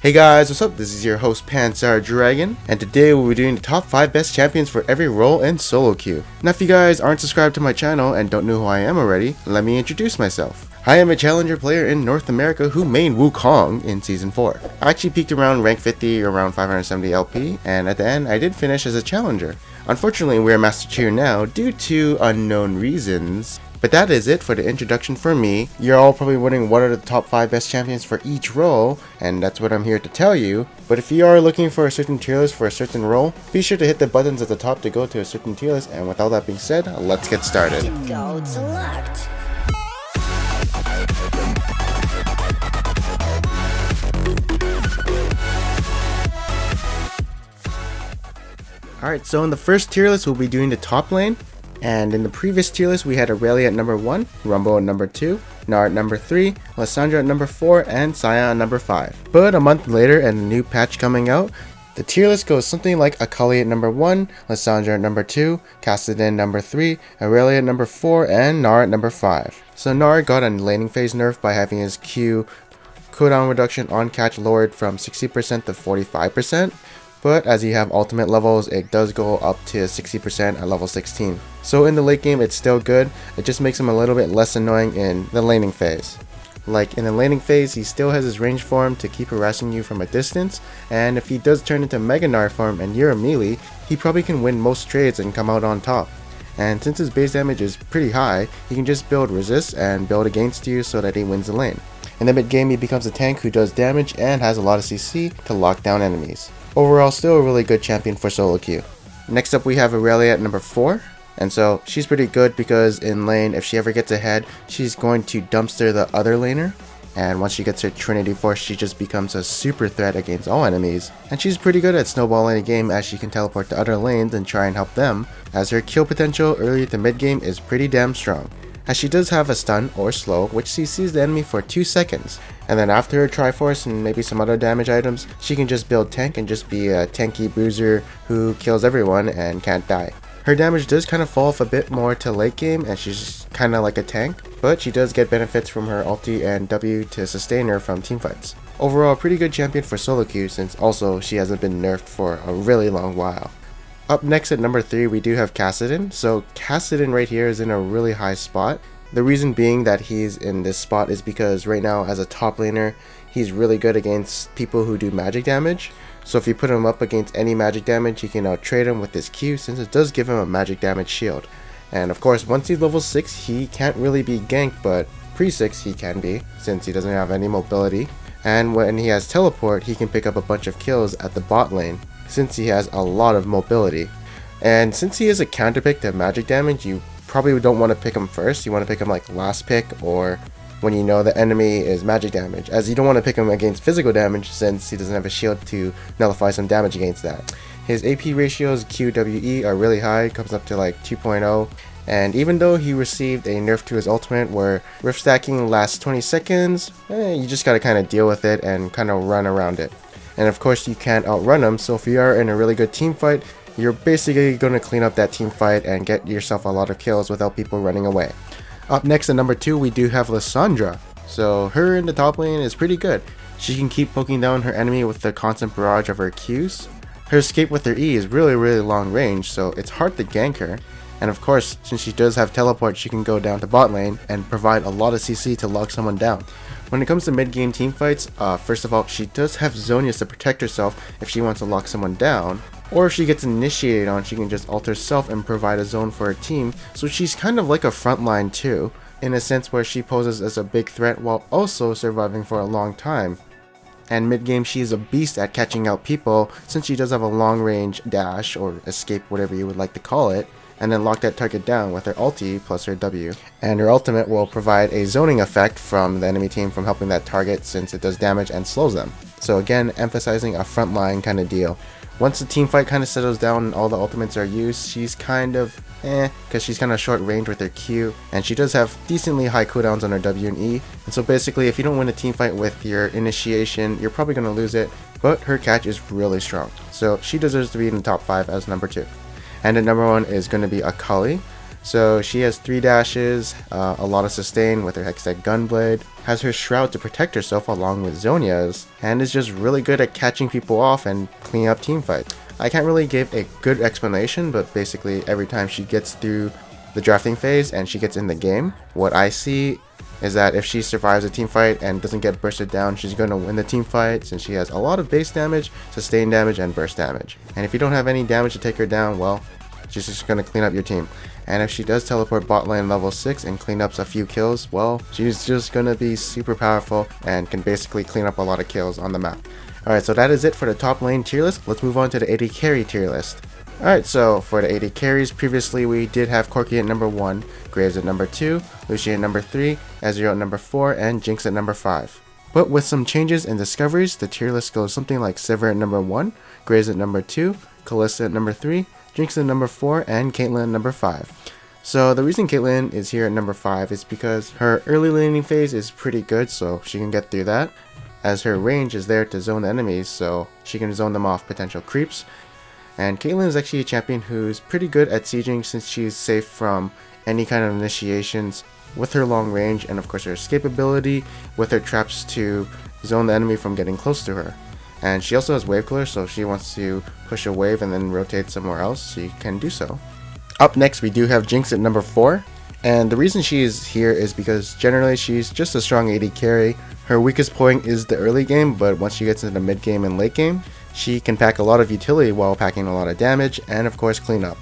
Hey guys, what's up? This is your host Pansar Dragon, and today we'll be doing the top 5 best champions for every role in solo queue. Now if you guys aren't subscribed to my channel and don't know who I am already, let me introduce myself. I am a challenger player in North America who mained Wukong in Season 4. I actually peaked around rank 50 or around 570 LP, and at the end I did finish as a challenger. Unfortunately we're Master Tier now due to unknown reasons. But that is it for the introduction for me. You're all probably wondering what are the top 5 best champions for each role, and that's what I'm here to tell you. But if you are looking for a certain tier list for a certain role, be sure to hit the buttons at the top to go to a certain tier list, and with all that being said, let's get started. Go select. Alright, so in the first tier list we'll be doing the top lane. And in the previous tier list, we had Aurelia at number 1, Rumble at number 2, Gnar at number 3, Lissandra at number 4, and Saya at number 5. But a month later and a new patch coming out, the tier list goes something like Akali at number 1, Lissandra at number 2, Kassadin number 3, Aurelia at number 4, and Gnar at number 5. So Gnar got a laning phase nerf by having his Q cooldown reduction on catch lowered from 60% to 45%. But as you have ultimate levels, it does go up to 60% at level 16. So in the late game, it's still good. It just makes him a little bit less annoying in the laning phase. Like in the laning phase, he still has his range form to keep harassing you from a distance. And if he does turn into Mega Gnar form and you're a melee, he probably can win most trades and come out on top. And since his base damage is pretty high, he can just build resist and build against you so that he wins the lane. In the mid game, he becomes a tank who does damage and has a lot of CC to lock down enemies. Overall, still a really good champion for solo queue. Next up we have Aurelia at number 4. And so she's pretty good because in lane, if she ever gets ahead, she's going to dumpster the other laner. And once she gets her Trinity Force, she just becomes a super threat against all enemies. And she's pretty good at snowballing a game as she can teleport to other lanes and try and help them, as her kill potential early to mid game is pretty damn strong. As she does have a stun or slow, which CCs the enemy for 2 seconds. And then after her Triforce and maybe some other damage items, she can just build tank and just be a tanky bruiser who kills everyone and can't die. Her damage does kind of fall off a bit more to late game and she's kind of like a tank, but she does get benefits from her ulti and W to sustain her from teamfights. Overall, a pretty good champion for solo queue since also she hasn't been nerfed for a really long while. Up next at number 3 we do have Kassadin. So Kassadin right here is in a really high spot. The reason being that he's in this spot is because right now as a top laner, he's really good against people who do magic damage. So if you put him up against any magic damage, you can trade him with his Q since it does give him a magic damage shield. And of course once he's level 6 he can't really be ganked, but pre-6 he can be since he doesn't have any mobility. And when he has teleport he can pick up a bunch of kills at the bot lane, since he has a lot of mobility. And since he is a counter pick to magic damage, you probably don't want to pick him first. You want to pick him like last pick or when you know the enemy is magic damage, as you don't want to pick him against physical damage since he doesn't have a shield to nullify some damage against that. His AP ratios QWE are really high, comes up to like 2.0. And even though he received a nerf to his ultimate where rift stacking lasts 20 seconds, you just gotta kind of deal with it and kind of run around it. And of course you can't outrun him, so if you are in a really good team fight, you're basically going to clean up that team fight and get yourself a lot of kills without people running away. Up next at number 2 we do have Lissandra. So her in the top lane is pretty good. She can keep poking down her enemy with the constant barrage of her Qs. Her escape with her E is really long range, so it's hard to gank her. And of course, since she does have teleport, she can go down to bot lane and provide a lot of CC to lock someone down. When it comes to mid-game teamfights, first of all, she does have Zhonya's to protect herself if she wants to lock someone down. Or if she gets initiated on, she can just ult herself and provide a zone for her team. So she's kind of like a frontline too, in a sense where she poses as a big threat while also surviving for a long time. And mid-game she is a beast at catching out people since she does have a long range dash or escape, whatever you would like to call it, and then lock that target down with her ulti plus her W. And her ultimate will provide a zoning effect from the enemy team from helping that target since it does damage and slows them. So again, emphasizing a frontline kind of deal. Once the team fight kind of settles down and all the ultimates are used, she's kind of because she's kind of short range with her Q, and she does have decently high cooldowns on her W and E. And so basically if you don't win a team fight with your initiation, you're probably going to lose it, but her catch is really strong. So she deserves to be in the top 5 as number 2. And at number 1 is going to be Akali. So she has 3 dashes, a lot of sustain with her Hextech Gunblade, has her Shroud to protect herself along with Zonia's, and is just really good at catching people off and cleaning up teamfights. I can't really give a good explanation, but basically every time she gets through the drafting phase and she gets in the game, what I see is that if she survives a team fight and doesn't get bursted down, she's going to win the team fight since she has a lot of base damage, sustain damage, and burst damage. And if you don't have any damage to take her down, well, she's just going to clean up your team. And if she does teleport bot lane level 6 and clean up a few kills, well, she's just going to be super powerful and can basically clean up a lot of kills on the map. Alright, so that is it for the top lane tier list. Let's move on to the AD carry tier list. Alright, so for the AD carries, previously we did have Corki at number 1, Graves at number 2, Lucian at number 3, Ezreal at number 4, and Jinx at number 5. But with some changes and discoveries, the tier list goes something like Sivir at number 1, Graves at number 2, Kalista at number 3, Jinx at number 4, and Caitlyn at number 5. So the reason Caitlyn is here at number 5 is because her early laning phase is pretty good, so she can get through that, as her range is there to zone the enemies, so she can zone them off potential creeps. And Caitlyn is actually a champion who's pretty good at sieging since she's safe from any kind of initiations with her long range and of course her escape ability with her traps to zone the enemy from getting close to her. And she also has wave clear, so if she wants to push a wave and then rotate somewhere else, she can do so. Up next we do have Jinx at number 4. And the reason she is here is because generally she's just a strong AD carry. Her weakest point is the early game, but once she gets into the mid game and late game, she can pack a lot of utility while packing a lot of damage and of course clean up.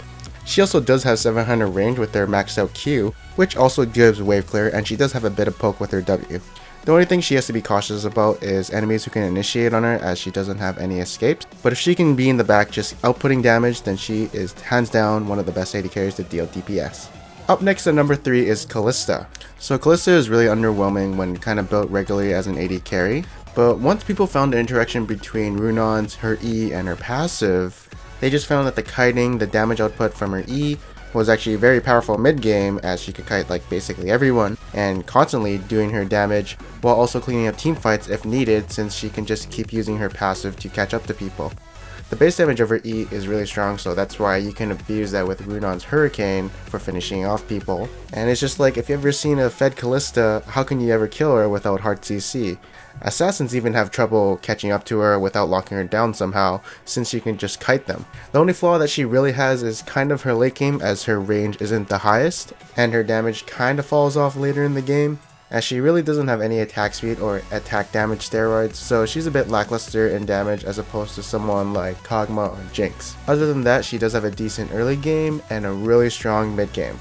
She also does have 700 range with her maxed out Q, which also gives wave clear, and she does have a bit of poke with her W. The only thing she has to be cautious about is enemies who can initiate on her, as she doesn't have any escapes. But if she can be in the back just outputting damage, then she is hands down one of the best AD carries to deal DPS. Up next at number 3 is Kalista. So Kalista is really underwhelming when kind of built regularly as an AD carry, but once people found the interaction between Runon's, her E, and her passive, they just found that the kiting, the damage output from her E, was actually very powerful mid game, as she could kite like basically everyone and constantly doing her damage while also cleaning up team fights if needed, since she can just keep using her passive to catch up to people. The base damage of her E is really strong, so that's why you can abuse that with Runon's Hurricane for finishing off people. And it's just like, if you've ever seen a fed Kalista, how can you ever kill her without hard CC? Assassins even have trouble catching up to her without locking her down somehow, since she can just kite them. The only flaw that she really has is kind of her late game, as her range isn't the highest, and her damage kind of falls off later in the game, as she really doesn't have any attack speed or attack damage steroids, so she's a bit lackluster in damage as opposed to someone like Kog'Maw or Jinx. Other than that, she does have a decent early game and a really strong mid game.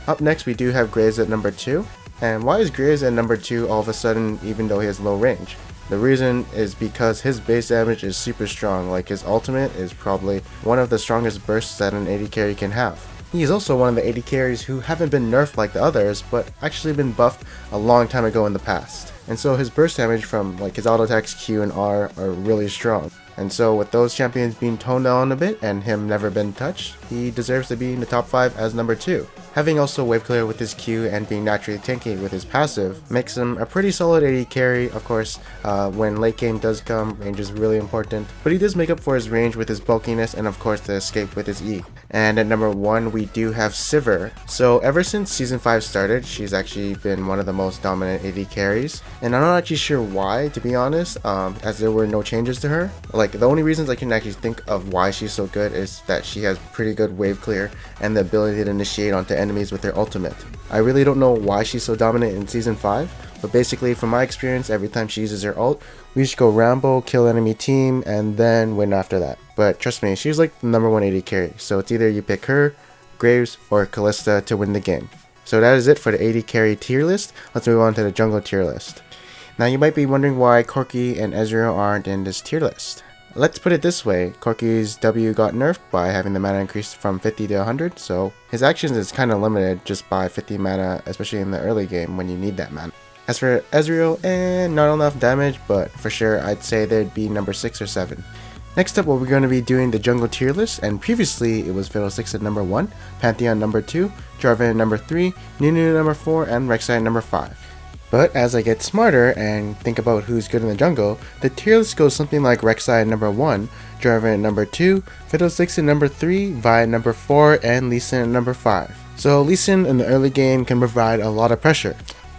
Up next we do have Graves at number 2. And why is Graves at number 2 all of a sudden, even though he has low range? The reason is because his base damage is super strong, like his ultimate is probably one of the strongest bursts that an AD carry can have. He is also one of the AD carries who haven't been nerfed like the others, but actually been buffed a long time ago in the past. And so his burst damage from like his auto attacks Q and R are really strong. And so with those champions being toned down a bit and him never been touched, he deserves to be in the top 5 as number 2. Having also wave clear with his Q and being naturally tanky with his passive makes him a pretty solid AD carry. Of course, when late game does come, range is really important, but he does make up for his range with his bulkiness and of course the escape with his E. And at number 1 we do have Sivir. So ever since season 5 started, she's actually been one of the most dominant AD carries, and I'm not actually sure why, to be honest, as there were no changes to her. Like, the only reasons I can actually think of why she's so good is that she has pretty good wave clear and the ability to initiate onto enemies with her ultimate. I really don't know why she's so dominant in season 5, but basically from my experience, every time she uses her ult, we just go Rambo, kill enemy team, and then win after that. But trust me, she's like the number 1 AD carry, so it's either you pick her, Graves, or Kalista to win the game. So that is it for the AD carry tier list. Let's move on to the jungle tier list. Now you might be wondering why Corki and Ezreal aren't in this tier list. Let's put it this way, Corki's W got nerfed by having the mana increased from 50 to 100, so his actions is kind of limited just by 50 mana, especially in the early game when you need that mana. As for Ezreal, not enough damage, but for sure I'd say they'd be number 6 or 7. Next up, we're going to be doing the jungle tier list, and previously it was Fiddlesticks at number 1, Pantheon number 2, Jarvan at number 3, Nunu at number 4, and Rek'Sai at number 5. But as I get smarter and think about who's good in the jungle, the tier list goes something like Rek'Sai at number 1, Jarvan at number 2, Fiddlesticks at number 3, Vi at number 4, and Lee Sin at number 5. So Lee Sin in the early game can provide a lot of pressure.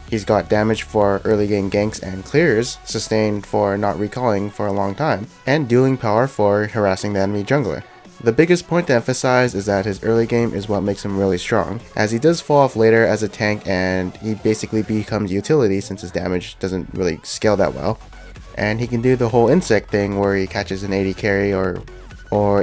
He's got damage for early game ganks and clears, sustained for not recalling for a long time, and dueling power for harassing the enemy jungler. The biggest point to emphasize is that his early game is what makes him really strong, as he does fall off later as a tank and he basically becomes utility since his damage doesn't really scale that well. And he can do the whole insect thing where he catches an AD carry or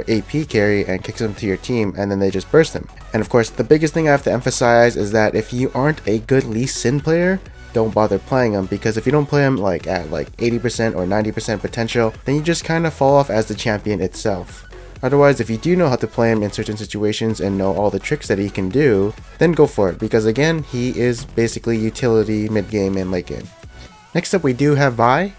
AP carry and kicks him to your team and then they just burst him. And of course the biggest thing I have to emphasize is that if you aren't a good Lee Sin player, don't bother playing him, because if you don't play him at 80% or 90% potential, then you just kind of fall off as the champion itself. Otherwise, if you do know how to play him in certain situations and know all the tricks that he can do, then go for it, because again, he is basically utility mid game and late game. Next up we do have Vi.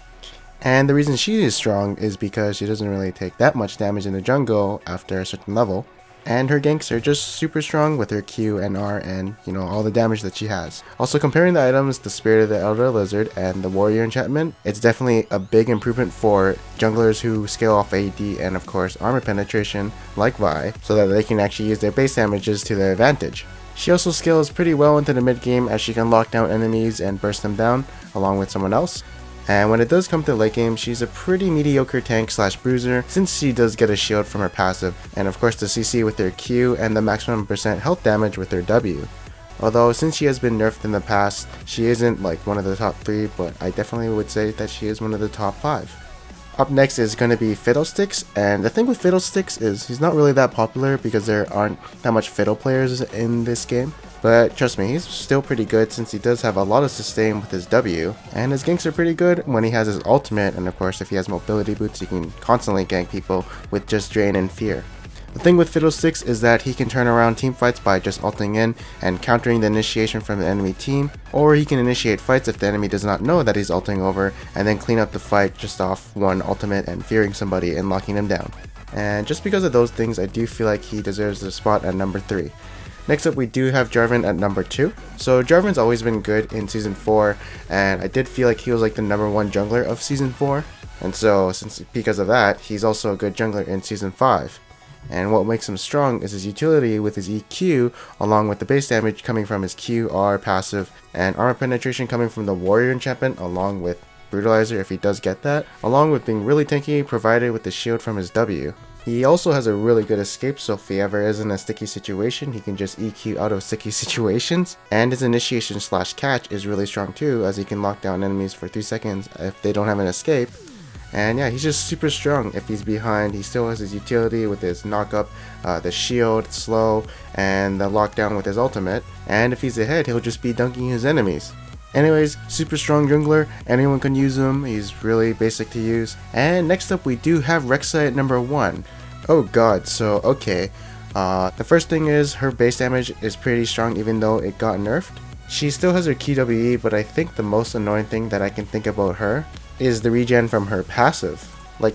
And the reason she is strong is because she doesn't really take that much damage in the jungle after a certain level. And her ganks are just super strong with her Q and R and, all the damage that she has. Also, comparing the items, the Spirit of the Elder Lizard and the Warrior enchantment, it's definitely a big improvement for junglers who scale off AD and of course armor penetration like Vi, so that they can actually use their base damages to their advantage. She also scales pretty well into the mid game as she can lock down enemies and burst them down along with someone else. And when it does come to late game, she's a pretty mediocre tank / bruiser since she does get a shield from her passive, and of course the CC with her Q and the maximum % health damage with her W. Although since she has been nerfed in the past, she isn't one of the top 3, but I definitely would say that she is one of the top 5. Up next is going to be Fiddlesticks, and the thing with Fiddlesticks is he's not really that popular because there aren't that much Fiddle players in this game. But trust me, he's still pretty good since he does have a lot of sustain with his W, and his ganks are pretty good when he has his ultimate, and of course if he has mobility boots he can constantly gank people with just Drain and Fear. The thing with Fiddlesticks is that he can turn around teamfights by just ulting in and countering the initiation from the enemy team, or he can initiate fights if the enemy does not know that he's ulting over and then clean up the fight just off one ultimate and fearing somebody and locking them down. And just because of those things, I do feel like he deserves the spot at number 3. Next up we do have Jarvan at number 2. So Jarvan's always been good in Season 4, and I did feel like he was the number 1 jungler of Season 4. And so because of that, he's also a good jungler in Season 5. And what makes him strong is his utility with his EQ, along with the base damage coming from his Q, R, passive, and armor penetration coming from the Warrior enchantment, along with Brutalizer if he does get that, along with being really tanky provided with the shield from his W. He also has a really good escape, so if he ever is in a sticky situation, he can just EQ out of sticky situations. And his initiation / catch is really strong too, as he can lock down enemies for 3 seconds if they don't have an escape. And yeah, he's just super strong. If he's behind, he still has his utility with his knock up, the shield, slow, and the lockdown with his ultimate. And if he's ahead, he'll just be dunking his enemies. Anyways, super strong jungler, anyone can use him, he's really basic to use. And next up we do have rek'sai at number 1. Oh god, so okay. The first thing is her base damage is pretty strong even though it got nerfed. She still has her QWE, but I think the most annoying thing that I can think about her is the regen from her passive.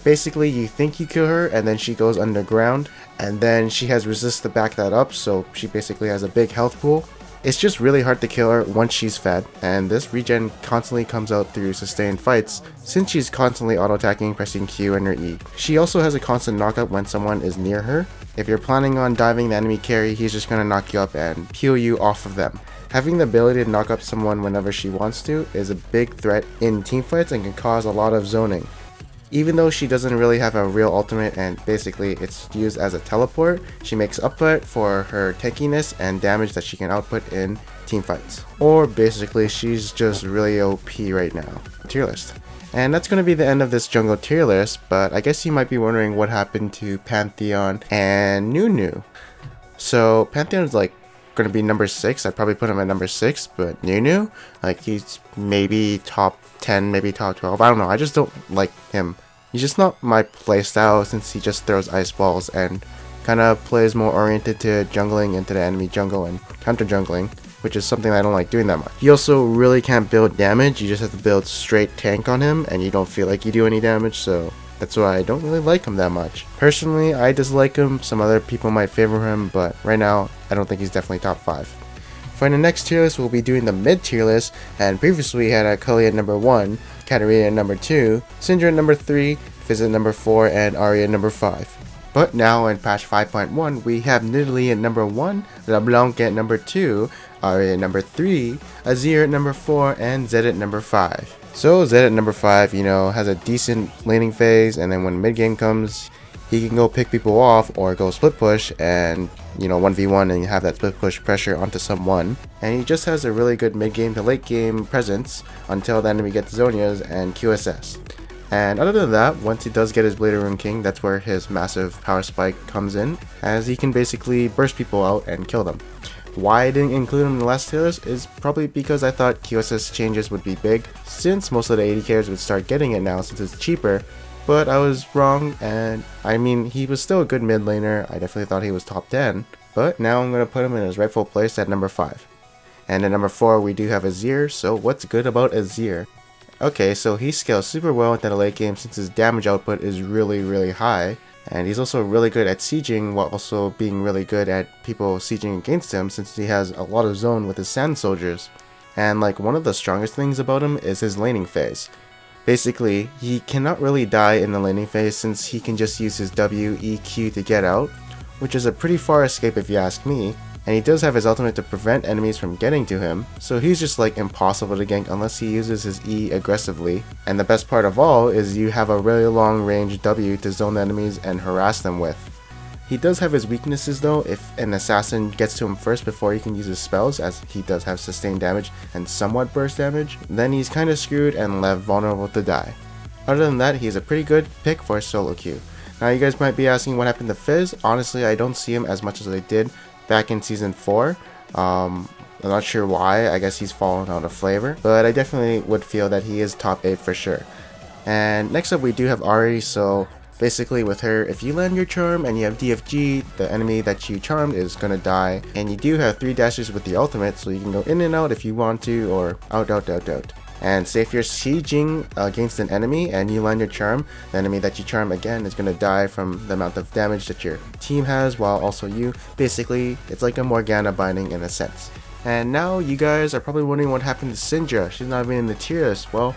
Basically you think you kill her and then she goes underground and then she has resist to back that up, so she basically has a big health pool. It's just really hard to kill her once she's fed, and this regen constantly comes out through sustained fights since she's constantly auto-attacking, pressing Q and her E. She also has a constant knockup when someone is near her. If you're planning on diving the enemy carry, he's just gonna knock you up and peel you off of them. Having the ability to knock up someone whenever she wants to is a big threat in teamfights and can cause a lot of zoning. Even though she doesn't really have a real ultimate and basically it's used as a teleport, she makes up for her tankiness and damage that she can output in teamfights. Or basically she's just really OP right now. Tier list. And that's going to be the end of this jungle tier list, but I guess you might be wondering what happened to Pantheon and Nunu. So Pantheon is going to be number 6. I'd probably put him at number 6, but Nunu, he's maybe top 10, maybe top 12. I don't know, I just don't like him. He's just not my playstyle since he just throws ice balls and kind of plays more oriented to jungling into the enemy jungle and counter jungling, which is something I don't like doing that much. He also really can't build damage, you just have to build straight tank on him and you don't feel like you do any damage, so that's why I don't really like him that much. Personally, I dislike him, some other people might favor him, but right now, I don't think he's definitely top 5. For the next tier list, we'll be doing the mid tier list, and previously we had Akali at number 1, Katarina at number 2, Syndra at number 3, Fizz at number 4, and Ahri at number 5. But now in patch 5.1, we have Nidalee at number 1, LeBlanc at number 2, Ari at number 3, Azir at number 4, and Zed at number 5. So Zed at number 5, has a decent laning phase, and then when mid game comes, he can go pick people off or go split push and 1v1 and have that split push pressure onto someone. And he just has a really good mid game to late game presence until the enemy gets Zonias and QSS. And other than that, once he does get his Blade Rune King, that's where his massive power spike comes in, as he can basically burst people out and kill them. Why I didn't include him in the last tier list is probably because I thought QSS changes would be big, since most of the AD carries would start getting it now since it's cheaper. But I was wrong, and I mean, he was still a good mid laner. I definitely thought he was top 10, but now I'm going to put him in his rightful place at number 5. And at number 4 we do have Azir. So what's good about Azir? Okay, so he scales super well into the late game since his damage output is really high, and he's also really good at sieging while also being really good at people sieging against him since he has a lot of zone with his sand soldiers. And like one of the strongest things about him is his laning phase. Basically, he cannot really die in the laning phase since he can just use his W, E, Q to get out, which is a pretty far escape if you ask me, and he does have his ultimate to prevent enemies from getting to him, so he's just like impossible to gank unless he uses his E aggressively. And the best part of all is you have a really long range W to zone the enemies and harass them with. He does have his weaknesses though. If an assassin gets to him first before he can use his spells, as he does have sustained damage and somewhat burst damage, then he's kinda screwed and left vulnerable to die. Other than that, he's a pretty good pick for a solo queue. Now you guys might be asking what happened to Fizz. Honestly, I don't see him as much as I did back in season 4. I'm not sure why. I guess he's fallen out of flavor, but I definitely would feel that he is top 8 for sure. And next up we do have Ari. So basically with her, if you land your charm and you have DFG, the enemy that you charmed is gonna die, and you do have 3 dashes with the ultimate, so you can go in and out if you want to, or out. And say if you're sieging against an enemy and you land your charm, the enemy that you charm again is gonna die from the amount of damage that your team has, while also you. Basically, it's like a Morgana binding in a sense. And now you guys are probably wondering what happened to Syndra. She's not even in the tier list. Well,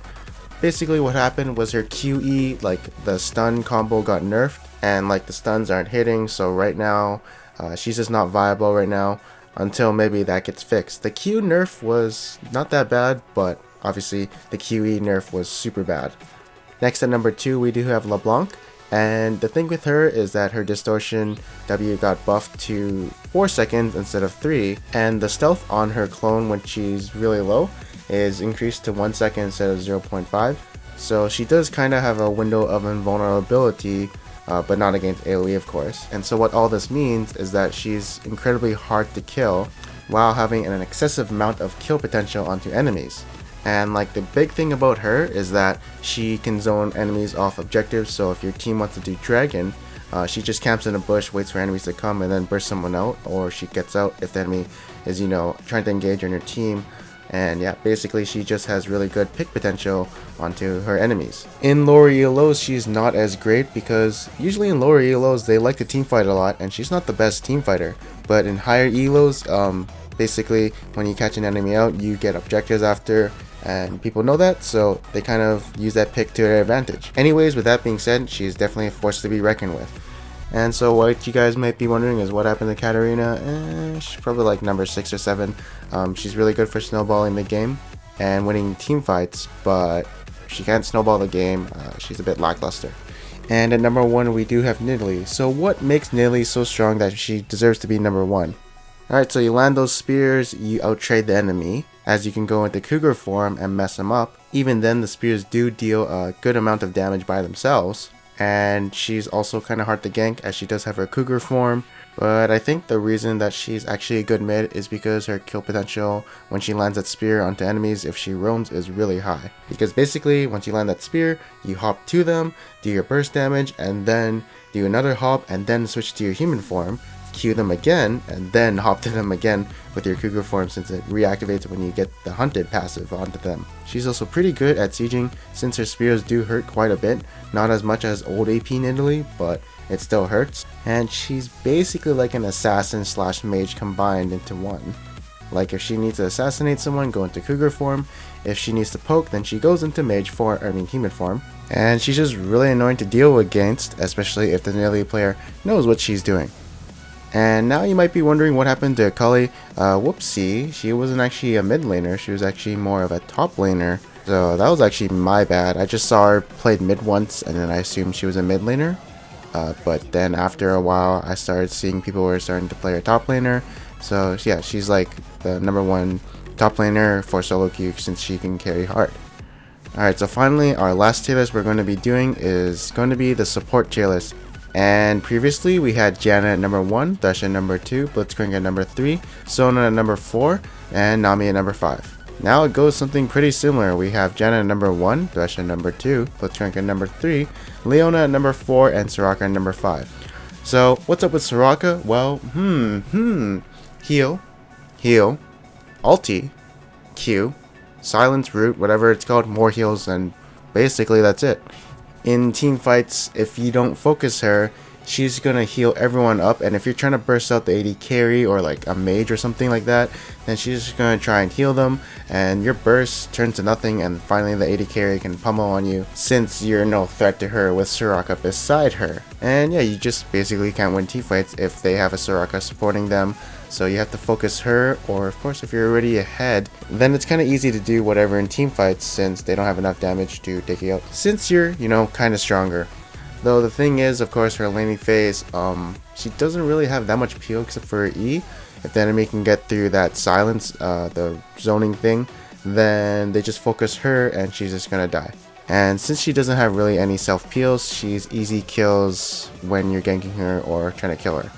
basically what happened was her QE, like the stun combo, got nerfed, and like the stuns aren't hitting, so right now she's just not viable right now until maybe that gets fixed. The Q nerf was not that bad, but obviously the QE nerf was super bad. Next at number 2 we do have LeBlanc, and the thing with her is that her distortion W got buffed to 4 seconds instead of 3, and the stealth on her clone when she's really low is increased to 1 second instead of 0.5, so she does kind of have a window of invulnerability, but not against AoE of course. And so what all this means is that she's incredibly hard to kill while having an excessive amount of kill potential onto enemies. And like the big thing about her is that she can zone enemies off objectives, so if your team wants to do dragon, she just camps in a bush, waits for enemies to come, and then bursts someone out, or she gets out if the enemy is trying to engage on your team. And yeah, basically she just has really good pick potential onto her enemies. In lower ELOs she's not as great because usually in lower ELOs they like to team fight a lot, and she's not the best team fighter. But in higher ELOs, basically when you catch an enemy out you get objectives after, and people know that, so they kind of use that pick to their advantage. Anyways, with that being said, she's definitely a force to be reckoned with. And so what you guys might be wondering is what happened to Katarina. She's probably like number 6 or 7. She's really good for snowballing the game and winning team fights, but she can't snowball the game. She's a bit lackluster. And at number 1 we do have Nidalee. So what makes Nidalee so strong that she deserves to be number 1? Alright, so you land those spears, you outtrade the enemy, as you can go into Cougar form and mess them up. Even then the spears do deal a good amount of damage by themselves. And she's also kind of hard to gank as she does have her Cougar form, but I think the reason that she's actually a good mid is because her kill potential when she lands that spear onto enemies if she roams is really high. Because basically once you land that spear, you hop to them, do your burst damage, and then do another hop, and then switch to your human form, Q them again, and then hop to them again with your Cougar form since it reactivates when you get the hunted passive onto them. She's also pretty good at sieging since her spears do hurt quite a bit, not as much as old AP Nidalee, but it still hurts. And she's basically like an assassin slash mage combined into one. Like if she needs to assassinate someone, go into Cougar form. If she needs to poke, then she goes into mage form, human form. and she's just really annoying to deal against, especially if the melee player knows what she's doing. And now you might be wondering what happened to Akali. Whoopsie, she wasn't actually a mid laner, she was actually more of a top laner. So that was actually my bad. I just saw her played mid once and then I assumed she was a mid laner. But then after a while I started seeing people were starting to play her top laner. So yeah, she's like the #1 top laner for solo queue since she can carry hard. Alright, so finally our last tier list we're going to be doing is going to be the support tier list. And previously we had Janna at #1, Thresh at #2, Blitzcrank at #3, Sona at #4, and Nami at #5. Now it goes something pretty similar. We have Janna at #1, Thresh at #2, Blitzcrank at #3, Leona at #4, and Soraka at #5. So what's up with Soraka? Well, heal, ulti, Q, silence, root, whatever it's called, more heals, and basically that's it. In team fights, if you don't focus her, she's gonna heal everyone up, and if you're trying to burst out the AD carry or like a mage or something like that, then she's just gonna try and heal them, and your burst turns to nothing, and finally the AD carry can pummel on you since you're no threat to her with Soraka beside her. And yeah, you just basically can't win team fights if they have a Soraka supporting them. So you have to focus her, or of course if you're already ahead, then it's kind of easy to do whatever in team fights since they don't have enough damage to take you out, since you're, kind of stronger. Though the thing is, of course, her laning phase, she doesn't really have that much peel except for her E. If the enemy can get through that silence, the zoning thing, then they just focus her and she's just gonna die. And since she doesn't have really any self peels, she's easy kills when you're ganking her or trying to kill her.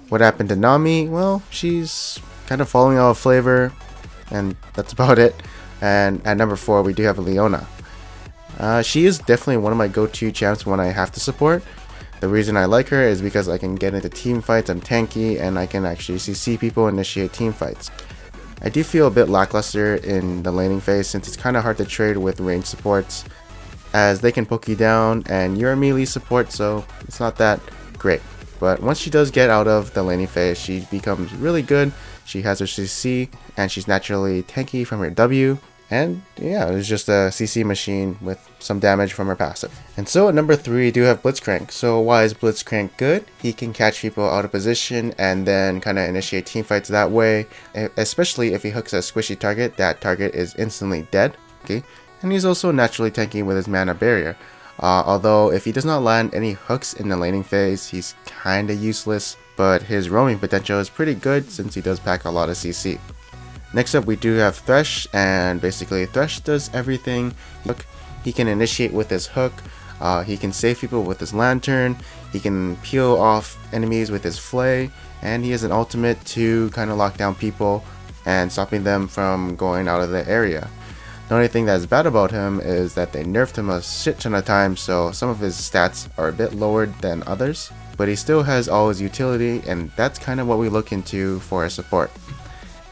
What happened to Nami? Well, she's kind of falling out of flavor, and that's about it. And at #4 we do have Leona. She is definitely one of my go-to champs when I have to support. The reason I like her is because I can get into team fights, I'm tanky, and I can actually CC people, initiate team fights. I do feel a bit lackluster in the laning phase since it's kind of hard to trade with range supports, as they can poke you down and you're a melee support, so it's not that great. But once she does get out of the laning phase, she becomes really good. She has her CC, and she's naturally tanky from her W. And yeah, it's just a CC machine with some damage from her passive. And so at #3, we do have Blitzcrank. So why is Blitzcrank good? He can catch people out of position and then kind of initiate team fights that way. Especially if he hooks a squishy target, that target is instantly dead. Okay, and he's also naturally tanky with his mana barrier. Although if he does not land any hooks in the laning phase, he's kinda useless, but his roaming potential is pretty good since he does pack a lot of CC. Next up we do have Thresh, and basically Thresh does everything. He can initiate with his hook, he can save people with his lantern, he can peel off enemies with his flay, and he has an ultimate to kind of lock down people and stopping them from going out of the area. The only thing that's bad about him is that they nerfed him a shit ton of times, so some of his stats are a bit lower than others, but he still has all his utility, and that's kind of what we look into for a support.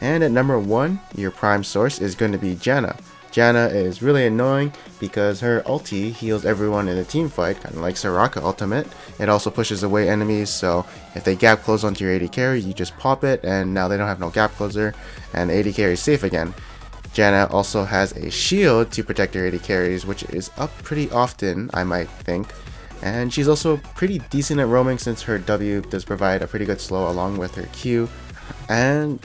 And at #1, your prime source is going to be Janna. Janna is really annoying because her ulti heals everyone in a team fight, kind of like Soraka ultimate. It also pushes away enemies, so if they gap close onto your AD carry, you just pop it, and now they don't have no gap closer, and AD carry is safe again. Janna also has a shield to protect her AD carries, which is up pretty often, I might think. And she's also pretty decent at roaming since her W does provide a pretty good slow along with her Q. And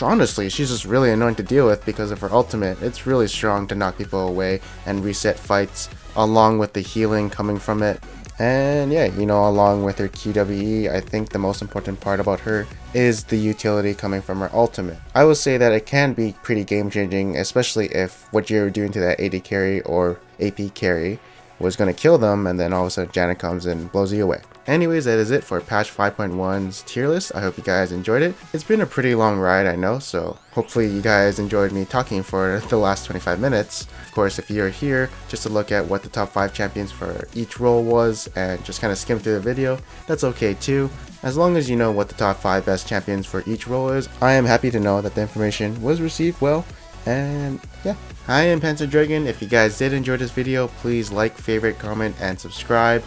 honestly, she's just really annoying to deal with because of her ultimate. It's really strong to knock people away and reset fights, along with the healing coming from it. And yeah, along with her QWE, I think the most important part about her is the utility coming from her ultimate. I will say that it can be pretty game changing, especially if what you're doing to that AD carry or AP carry was going to kill them, and then all of a sudden Janna comes and blows you away. Anyways, that is it for patch 5.1's tier list. I hope you guys enjoyed it. It's been a pretty long ride, I know, so hopefully you guys enjoyed me talking for the last 25 minutes. Of course, if you're here just to look at what the top 5 champions for each role was and just kind of skim through the video, that's okay too. As long as you know what the top 5 best champions for each role is, I am happy to know that the information was received well. And yeah, I am Panzer Dragon. If you guys did enjoy this video, please like, favorite, comment, and subscribe.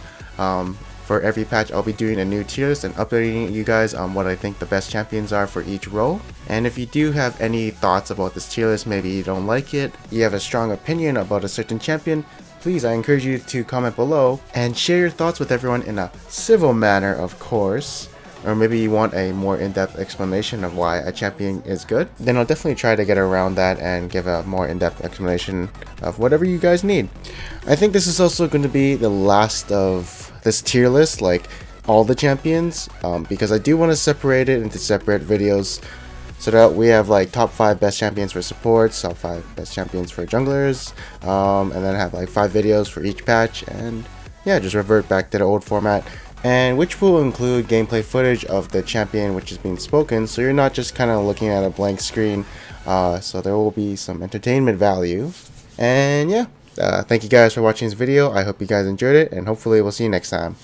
For every patch, I'll be doing a new tier list and updating you guys on what I think the best champions are for each role. And if you do have any thoughts about this tier list, maybe you don't like it, you have a strong opinion about a certain champion, please, I encourage you to comment below and share your thoughts with everyone in a civil manner, of course. Or maybe you want a more in-depth explanation of why a champion is good, then I'll definitely try to get around that and give a more in-depth explanation of whatever you guys need. I think this is also going to be the last of this tier list, like all the champions, because I do want to separate it into separate videos so that we have like top 5 best champions for supports, top 5 best champions for junglers, and then have like 5 videos for each patch, and yeah, just revert back to the old format. And which will include gameplay footage of the champion which is being spoken, so you're not just kind of looking at a blank screen, so there will be some entertainment value. And yeah, thank you guys for watching this video. I hope you guys enjoyed it, and hopefully we'll see you next time.